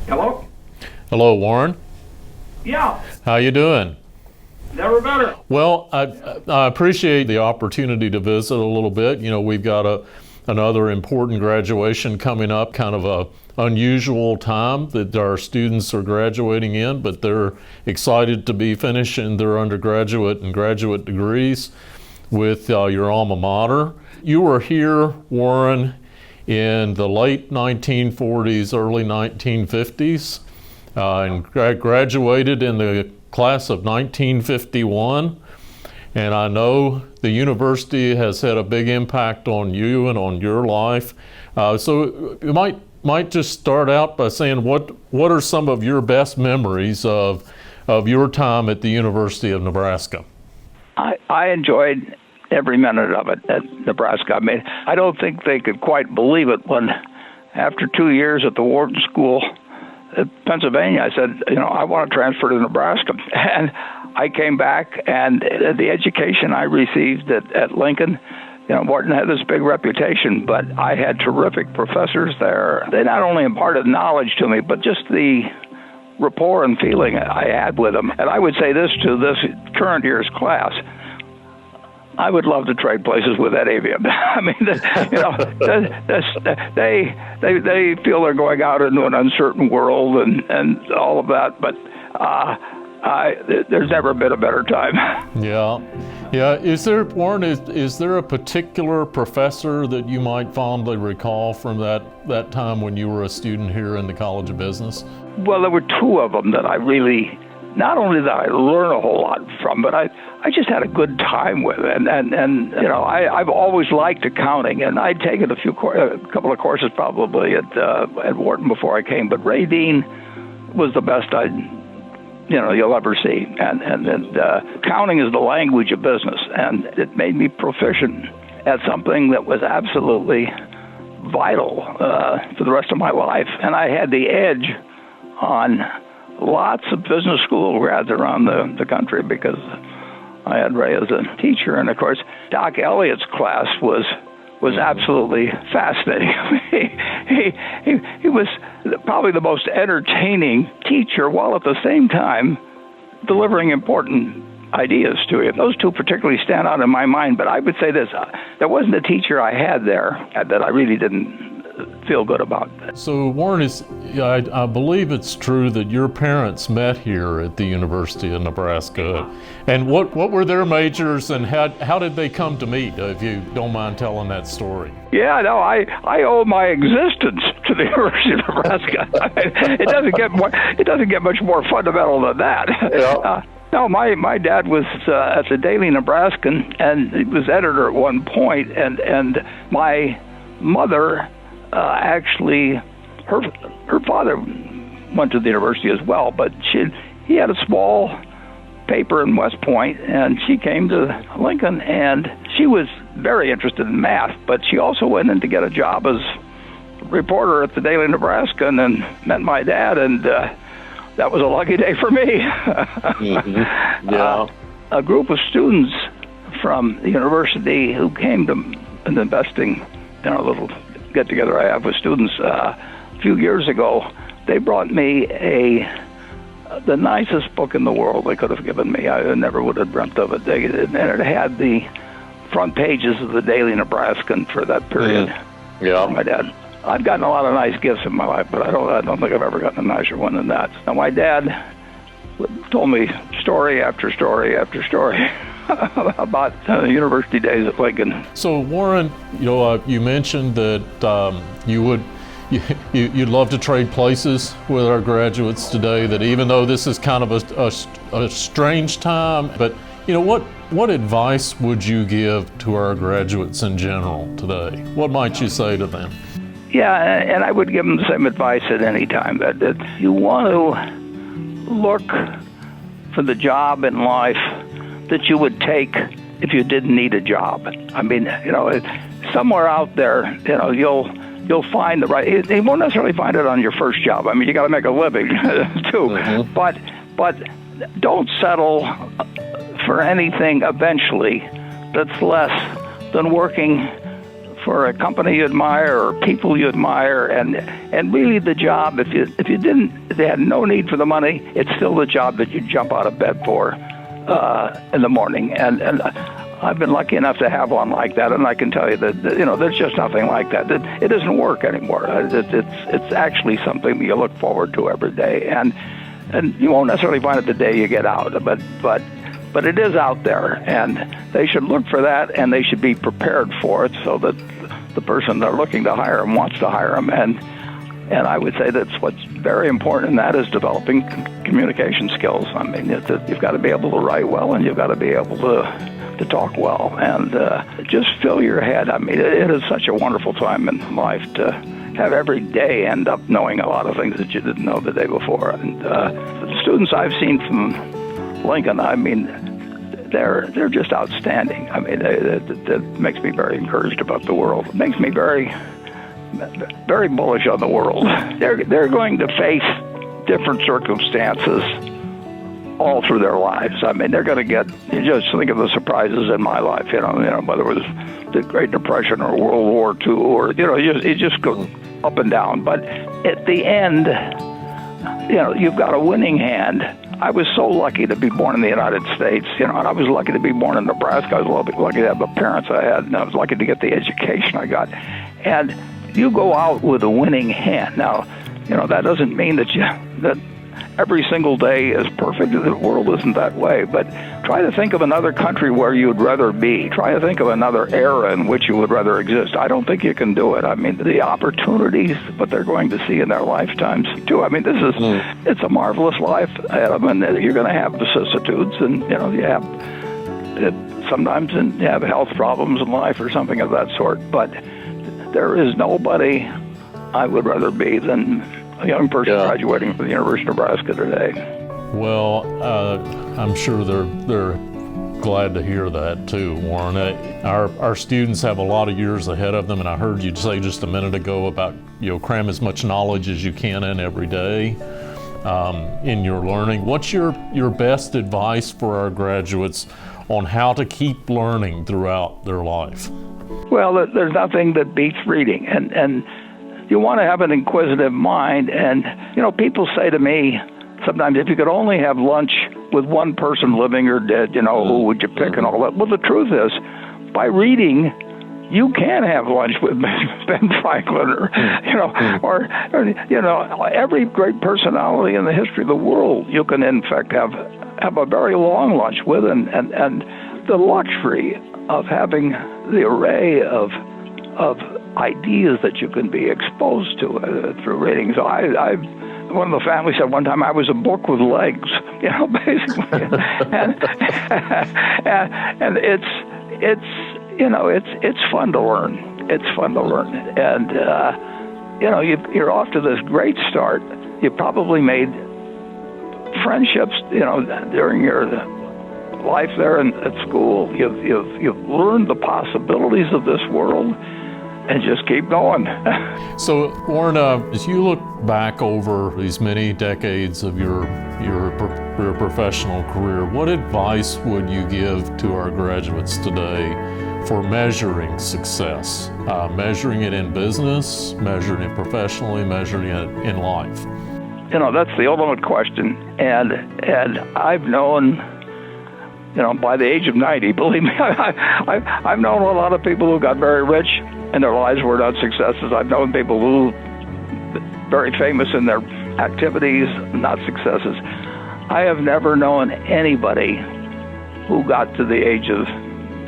Hello? Hello, Warren. Yeah, How you doing? never better. Well, I appreciate the opportunity to visit a little bit. You know, we've got another important graduation coming up, kind of a unusual time that our students are graduating in, but they're excited to be finishing their undergraduate and graduate degrees with your alma mater. You were here, Warren, in the late 1940s, early 1950s, and graduated in the class of 1951. And I know the university has had a big impact on you and on your life. So you might just start out by saying what are some of your best memories of your time at the University of Nebraska? I enjoyed every minute of it at Nebraska. I mean, I don't think they could quite believe it when, after 2 years at the Wharton School at Pennsylvania, I said, I want to transfer to Nebraska. And I came back, and the education I received at Lincoln, Wharton had this big reputation, but I had terrific professors there. They not only imparted knowledge to me, but just the rapport and feeling I had with them. And I would say this to this current year's class: I would love to trade places with any of you. I mean, they feel they're going out into an uncertain world and all of that, but there's never been a better time. Yeah. Warren, is there a particular professor that you might fondly recall from that time when you were a student here in the College of Business? Well, there were two of them that I really, not only that I learned a whole lot from, but I just had a good time with. And I've always liked accounting, and I'd taken a couple of courses probably at Wharton before I came, but Ray Dean was the best you'll ever see. And accounting is the language of business, and it made me proficient at something that was absolutely vital for the rest of my life. And I had the edge on lots of business school grads around the country because I had Ray as a teacher. And of course, Doc Elliott's class was absolutely fascinating. He was probably the most entertaining teacher, while at the same time delivering important ideas to you. Those two particularly stand out in my mind, but I would say this: there wasn't a teacher I had there that I really didn't feel good about. So Warren, I believe it's true that your parents met here at the University of Nebraska. And what were their majors, and how did they come to meet, if you don't mind telling that story? Yeah, no, I owe my existence to the University of Nebraska. It doesn't get much more fundamental than that. Yeah. No, my dad was at the Daily Nebraskan, and he was editor at one point, and my mother actually, her father went to the university as well, but he had a small paper in West Point, and she came to Lincoln, and she was very interested in math, but she also went in to get a job as a reporter at the Daily Nebraska, and then met my dad, and that was a lucky day for me. Mm-hmm. Yeah. A group of students from the university who came to an investing, a little get-together I have with students a few years ago, they brought me the nicest book in the world they could have given me. I never would have dreamt of it. And it had the front pages of the Daily Nebraskan for that period. Yeah. For my dad. I've gotten a lot of nice gifts in my life, but I don't think I've ever gotten a nicer one than that. Now, my dad told me story after story after story about university days at Lincoln. So Warren, you mentioned that you'd love to trade places with our graduates today, that even though this is kind of a strange time, but what advice would you give to our graduates in general today? What might you say to them? Yeah, and I would give them the same advice at any time, that you want to look for the job in life that you would take if you didn't need a job. I mean, somewhere out there, you'll find the right. You won't necessarily find it on your first job. I mean, you got to make a living too. Mm-hmm. But don't settle for anything eventually that's less than working for a company you admire or people you admire, and really the job, if they had no need for the money, it's still the job that you jump out of bed for in the morning. And I've been lucky enough to have one like that, and I can tell you that there's just nothing like that. It doesn't work anymore. It's actually something that you look forward to every day, and you won't necessarily find it the day you get out, but it is out there, and they should look for that, and they should be prepared for it, so that the person they're looking to hire them wants to hire them. And I would say that's what's very important, and that is developing communication skills. I mean, you've got to be able to write well, and you've got to be able to talk well, and just fill your head. I mean, it is such a wonderful time in life to have every day end up knowing a lot of things that you didn't know the day before. And the students I've seen from Lincoln, I mean, they're just outstanding. I mean, that makes me very encouraged about the world. It makes me very bullish on the world. They're going to face different circumstances all through their lives. I mean, they're going to get, you just think of the surprises in my life, whether it was the Great Depression or World War II, or, you just go up and down. But at the end, you've got a winning hand. I was so lucky to be born in the United States, and I was lucky to be born in Nebraska. I was lucky to have the parents I had, and I was lucky to get the education I got. And you go out with a winning hand. Now, that doesn't mean that every single day is perfect. The world isn't that way. But try to think of another country where you'd rather be. Try to think of another era in which you would rather exist. I don't think you can do it. I mean, the opportunities, what they're going to see in their lifetimes, too. I mean, it's a marvelous life ahead of them, and you're going to have vicissitudes, and, you have sometimes you have health problems in life or something of that sort. But there is nobody I would rather be than a young person graduating from the University of Nebraska today. Well, I'm sure they're glad to hear that too, Warren. Our students have a lot of years ahead of them, and I heard you say just a minute ago about cram as much knowledge as you can in every day in your learning. What's your best advice for our graduates on how to keep learning throughout their life? Well, there's nothing that beats reading, and you want to have an inquisitive mind. And, people say to me sometimes, if you could only have lunch with one person living or dead, who would you pick and all that? Well, the truth is, by reading, you can have lunch with Ben Franklin or every great personality in the history of the world. You can, in fact, have a very long lunch with, and the luxury of having the array of ideas that you can be exposed to through reading. So one of the family said one time I was a book with legs, basically, and it's fun to learn. It's fun to learn, and you're off to this great start. You probably made friendships, during your life there at school. You've learned the possibilities of this world, and just keep going. So, Warren, as you look back over these many decades of your professional career, what advice would you give to our graduates today for measuring success? Measuring it in business, measuring it professionally, measuring it in life? That's the ultimate question. And I've known, by the age of 90, believe me, I've known a lot of people who got very rich and their lives were not successes. I've known people who very famous in their activities, not successes. I have never known anybody who got to the age of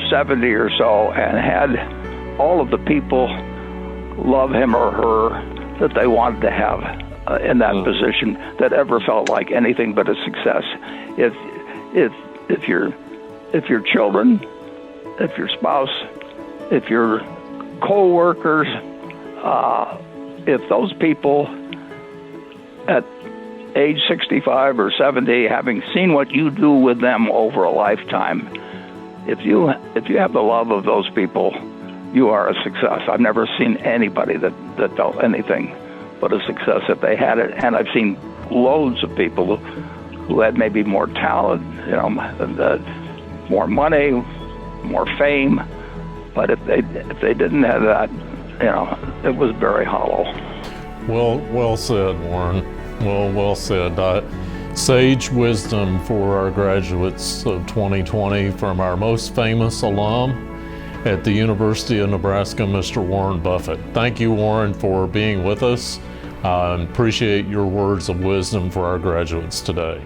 70 or so and had all of the people love him or her that they wanted to have in that position that ever felt like anything but a success. If your children, if your spouse, if your co-workers, if those people at age 65 or 70, having seen what you do with them over a lifetime, if you have the love of those people, you are a success. I've never seen anybody that felt anything but a success if they had it, and I've seen loads of people who had maybe more talent, more money, more fame, But if they didn't have that, it was very hollow. Well said, Warren. Well said. Sage wisdom for our graduates of 2020 from our most famous alum at the University of Nebraska, Mr. Warren Buffett. Thank you, Warren, for being with us. Appreciate your words of wisdom for our graduates today.